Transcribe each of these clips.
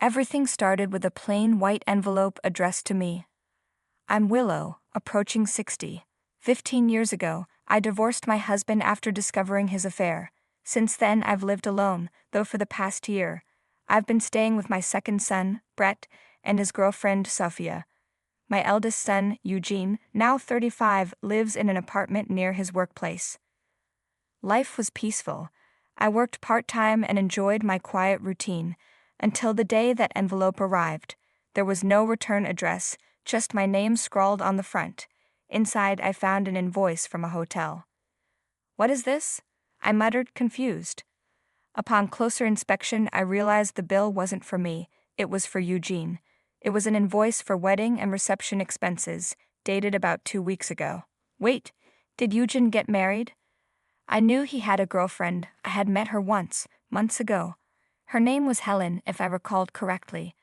Everything started with a plain white envelope addressed to me. I'm Willow, approaching 60. 15 years ago, I divorced my husband after discovering his affair. Since then, I've lived alone, though for the past year. I've been staying with my second son, Brett, and his girlfriend, Sophia. My eldest son, Eugene, now 35, lives in an apartment near his workplace. Life was peaceful. I worked part-time and enjoyed my quiet routine, until the day that envelope arrived. There was no return address, just my name scrawled on the front. Inside, I found an invoice from a hotel. "What is this?" I muttered, confused. Upon closer inspection, I realized the bill wasn't for me, it was for Eugene. It was an invoice for wedding and reception expenses, dated about 2 weeks ago. Wait, did Eugene get married? I knew he had a girlfriend. I had met her once, months ago. Her name was Helen, if I recalled correctly.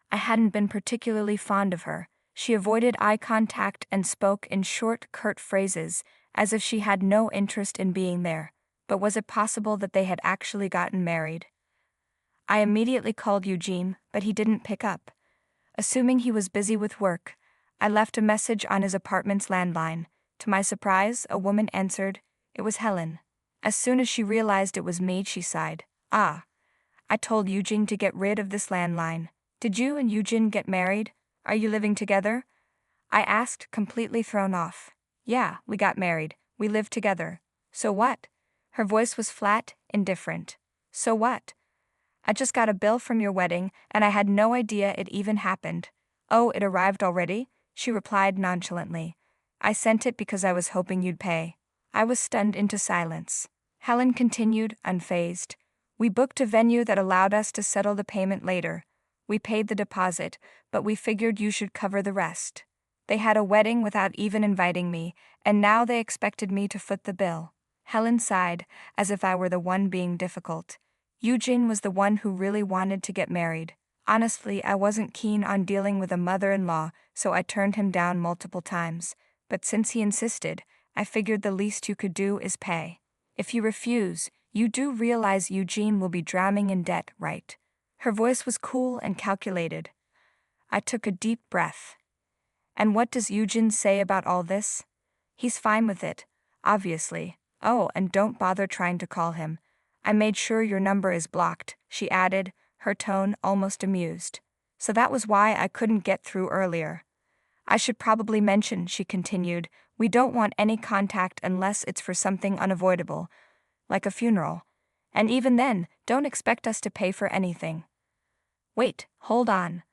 I hadn't been particularly fond of her. She avoided eye contact and spoke in short, curt phrases, as if she had no interest in being there. But was it possible that they had actually gotten married? I immediately called Eugene, but he didn't pick up. Assuming he was busy with work, I left a message on his apartment's landline. To my surprise, a woman answered. It was Helen. As soon as she realized it was me, she sighed. "Ah. I told Eugene to get rid of this landline. Did you and Eugene get married? Are you living together?" I asked, completely thrown off. "Yeah, we got married. We live together." "So what?" Her voice was flat, indifferent. "So what? I just got a bill from your wedding, and I had no idea it even happened." "Oh, it arrived already?" she replied nonchalantly. "I sent it because I was hoping you'd pay." I was stunned into silence. Helen continued, unfazed. "We booked a venue that allowed us to settle the payment later. We paid the deposit, but we figured you should cover the rest. They had a wedding without even inviting me, and now they expected me to foot the bill." Helen sighed, as if I were the one being difficult. Eugene was the one who really wanted to get married. Honestly, I wasn't keen on dealing with a mother-in-law, so I turned him down multiple times. But since he insisted, I figured the least you could do is pay. "If you refuse, you do realize Eugene will be drowning in debt, right?" Her voice was cool and calculated. I took a deep breath. "And what does Eugene say about all this?" "He's fine with it, obviously. Oh, and don't bother trying to call him. I made sure your number is blocked," she added, her tone almost amused. "So that was why I couldn't get through earlier. I should probably mention," she continued, "we don't want any contact unless it's for something unavoidable, like a funeral. And even then, don't expect us to pay for anything." "Wait, hold on.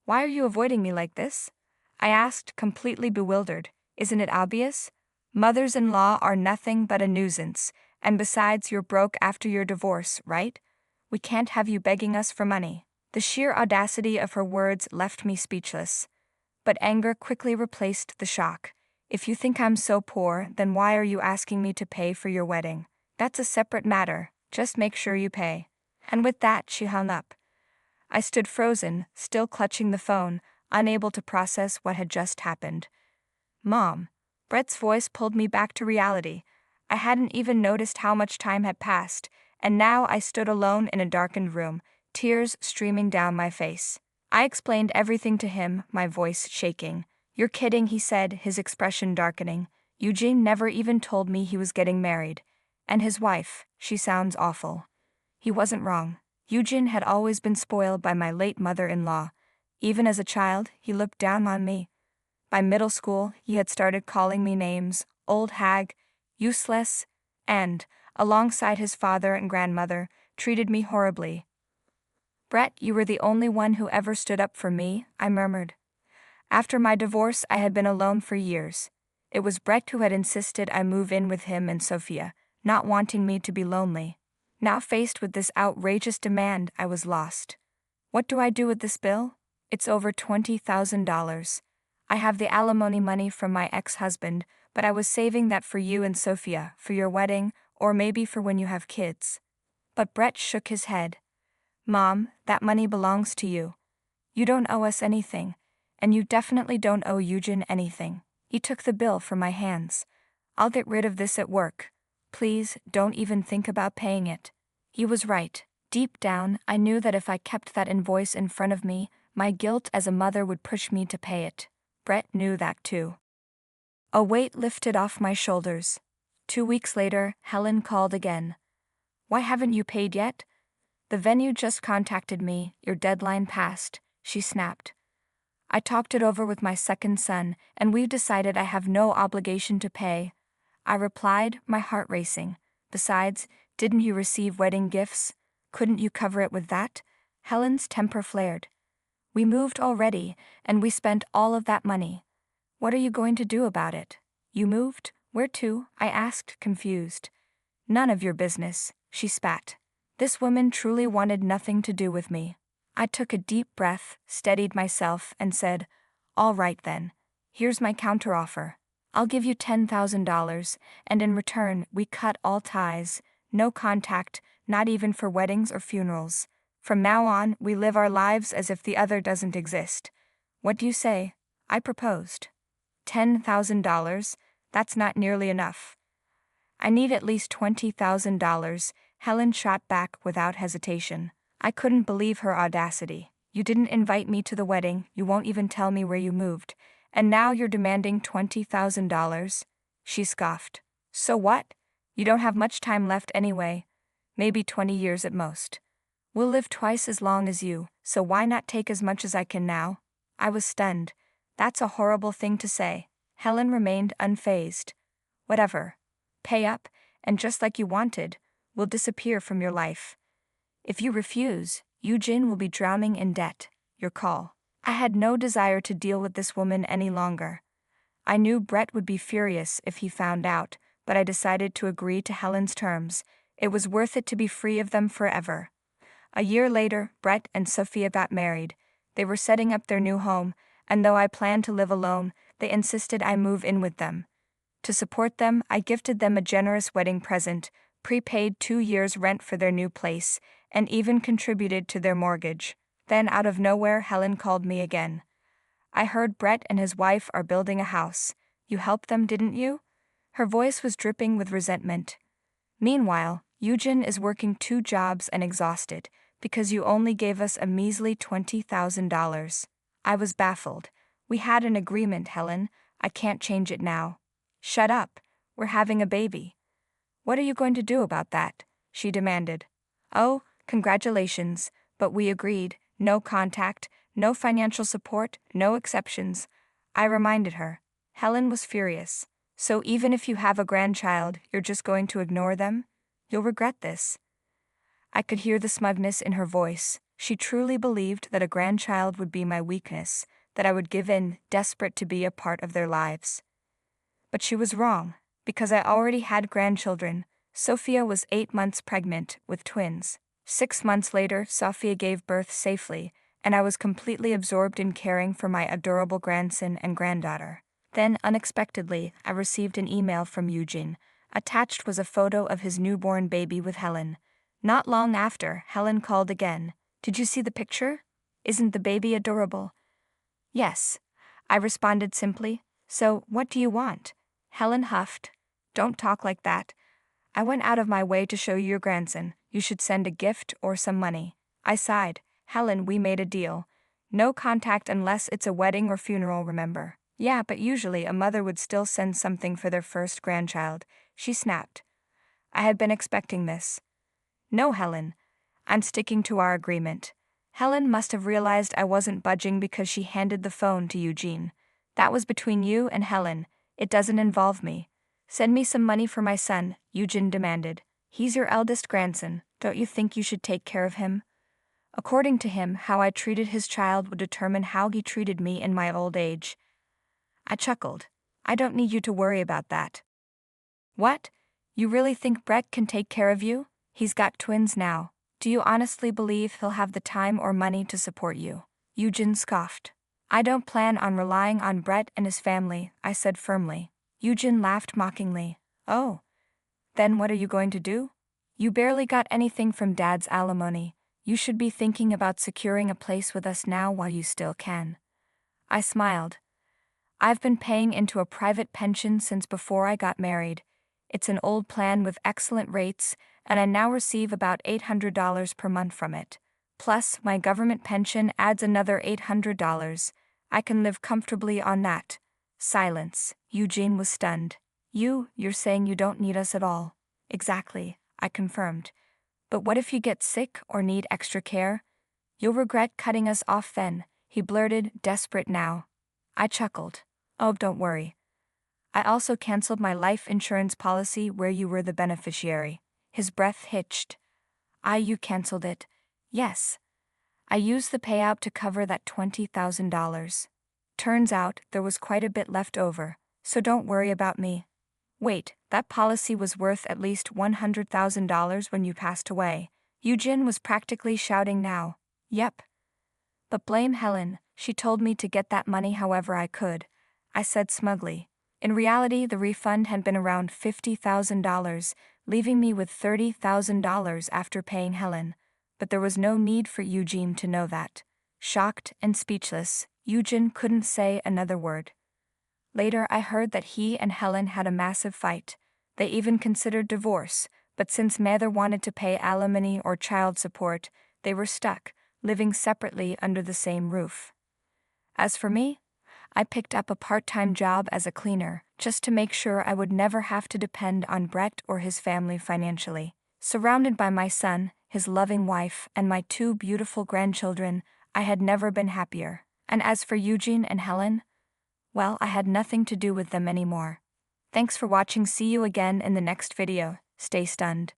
Why are you avoiding me like this?" I asked, completely bewildered. "Isn't it obvious? Mothers-in-law are nothing but a nuisance, and besides, you're broke after your divorce, right? We can't have you begging us for money." The sheer audacity of her words left me speechless. But anger quickly replaced the shock. "If you think I'm so poor, then why are you asking me to pay for your wedding? That's a separate matter. Just make sure you pay." And with that, she hung up. I stood frozen, still clutching the phone, unable to process what had just happened. "Mom." Brett's voice pulled me back to reality. I hadn't even noticed how much time had passed, and now I stood alone in a darkened room, tears streaming down my face. I explained everything to him, my voice shaking. "You're kidding," he said, his expression darkening. "Eugene never even told me he was getting married. And his wife, she sounds awful." He wasn't wrong. Eugene had always been spoiled by my late mother-in-law. Even as a child, he looked down on me. By middle school, he had started calling me names, old hag, useless, and, alongside his father and grandmother, treated me horribly. "Brett, you were the only one who ever stood up for me," I murmured. After my divorce, I had been alone for years. It was Brett who had insisted I move in with him and Sophia, not wanting me to be lonely. Now faced with this outrageous demand, I was lost. What do I do with this bill? It's over $20,000. I have the alimony money from my ex-husband, but I was saving that for you and Sophia, for your wedding, or maybe for when you have kids. But Brett shook his head. "Mom, that money belongs to you. You don't owe us anything, and you definitely don't owe Eugene anything." He took the bill from my hands. "I'll get rid of this at work. Please, don't even think about paying it." He was right. Deep down, I knew that if I kept that invoice in front of me, my guilt as a mother would push me to pay it. Brett knew that too. A weight lifted off my shoulders. 2 weeks later, Helen called again. "Why haven't you paid yet?" "The venue just contacted me, your deadline passed," she snapped. "I talked it over with my second son, and we've decided I have no obligation to pay." I replied, my heart racing. "Besides, didn't you receive wedding gifts? Couldn't you cover it with that?" Helen's temper flared. "We moved already, and we spent all of that money. What are you going to do about it?" "You moved? Where to?" I asked, confused. "None of your business," she spat. This woman truly wanted nothing to do with me. I took a deep breath, steadied myself, and said, "All right then. Here's my counteroffer. I'll give you $10,000, and in return, we cut all ties, no contact, not even for weddings or funerals. From now on, we live our lives as if the other doesn't exist. What do you say?" I proposed. $10,000? That's not nearly enough. "I need at least $20,000, Helen shot back without hesitation. I couldn't believe her audacity. "You didn't invite me to the wedding, you won't even tell me where you moved, and now you're demanding $20,000? She scoffed. "So what? You don't have much time left anyway. Maybe 20 years at most. We'll live twice as long as you, so why not take as much as I can now?" I was stunned. "That's a horrible thing to say." Helen remained unfazed. "Whatever. Pay up, and just like you wanted, we'll disappear from your life. If you refuse, Eugene will be drowning in debt. Your call." I had no desire to deal with this woman any longer. I knew Brett would be furious if he found out, but I decided to agree to Helen's terms. It was worth it to be free of them forever. A year later, Brett and Sophia got married. They were setting up their new home, and though I planned to live alone, they insisted I move in with them. To support them, I gifted them a generous wedding present, prepaid 2 years' rent for their new place, and even contributed to their mortgage. Then, out of nowhere, Helen called me again. "I heard Brett and his wife are building a house. You helped them, didn't you?" Her voice was dripping with resentment. "Meanwhile, Eugene is working 2 jobs and exhausted, because you only gave us a measly $20,000. I was baffled. "We had an agreement, Helen. I can't change it now." "Shut up. We're having a baby." "What are you going to do about that?" she demanded. "Oh, congratulations, but we agreed, no contact, no financial support, no exceptions." I reminded her. Helen was furious. "So even if you have a grandchild, you're just going to ignore them? You'll regret this." I could hear the smugness in her voice. She truly believed that a grandchild would be my weakness, that I would give in, desperate to be a part of their lives. But she was wrong, because I already had grandchildren. Sophia was 8 months pregnant, with twins. 6 months later, Sophia gave birth safely, and I was completely absorbed in caring for my adorable grandson and granddaughter. Then, unexpectedly, I received an email from Eugene. Attached was a photo of his newborn baby with Helen. Not long after, Helen called again. "Did you see the picture? Isn't the baby adorable?" "Yes," I responded simply. "So, what do you want?" Helen huffed. "Don't talk like that. I went out of my way to show you your grandson. You should send a gift or some money." I sighed. "Helen, we made a deal. No contact unless it's a wedding or funeral, remember?" "Yeah, but usually a mother would still send something for their first grandchild," she snapped. I had been expecting this. "No, Helen. I'm sticking to our agreement." Helen must have realized I wasn't budging because she handed the phone to Eugene. "That was between you and Helen. It doesn't involve me." "Send me some money for my son," Eugene demanded. "He's your eldest grandson. Don't you think you should take care of him?" According to him, how I treated his child would determine how he treated me in my old age. I chuckled. "I don't need you to worry about that." "What? You really think Brett can take care of you? He's got twins now. Do you honestly believe he'll have the time or money to support you?" Eugene scoffed. "I don't plan on relying on Brett and his family," I said firmly. Eugene laughed mockingly. "Oh. Then what are you going to do? You barely got anything from Dad's alimony. You should be thinking about securing a place with us now while you still can." I smiled. "I've been paying into a private pension since before I got married. It's an old plan with excellent rates, and I now receive about $800 per month from it. Plus, my government pension adds another $800. I can live comfortably on that. Silence. Eugene was stunned. You're saying you don't need us at all. Exactly, I confirmed. But what if you get sick or need extra care? You'll regret cutting us off then, he blurted, desperate now. I chuckled. Oh, don't worry. I also canceled my life insurance policy where you were the beneficiary. His breath hitched. You canceled it? Yes. I used the payout to cover that $20,000. Turns out there was quite a bit left over, so don't worry about me. Wait, that policy was worth at least $100,000 when you passed away. Eugene was practically shouting now. Yep. But blame Helen, she told me to get that money however I could, I said smugly. In reality, the refund had been around $50,000, leaving me with $30,000 after paying Helen. But there was no need for Eugene to know that. Shocked and speechless, Eugene couldn't say another word. Later, I heard that he and Helen had a massive fight. They even considered divorce, but since neither wanted to pay alimony or child support, they were stuck, living separately under the same roof. As for me, I picked up a part-time job as a cleaner, just to make sure I would never have to depend on Brett or his family financially. Surrounded by my son, his loving wife, and my 2 beautiful grandchildren, I had never been happier. And as for Eugene and Helen, well, I had nothing to do with them anymore. Thanks for watching. See you again in the next video. Stay stunned.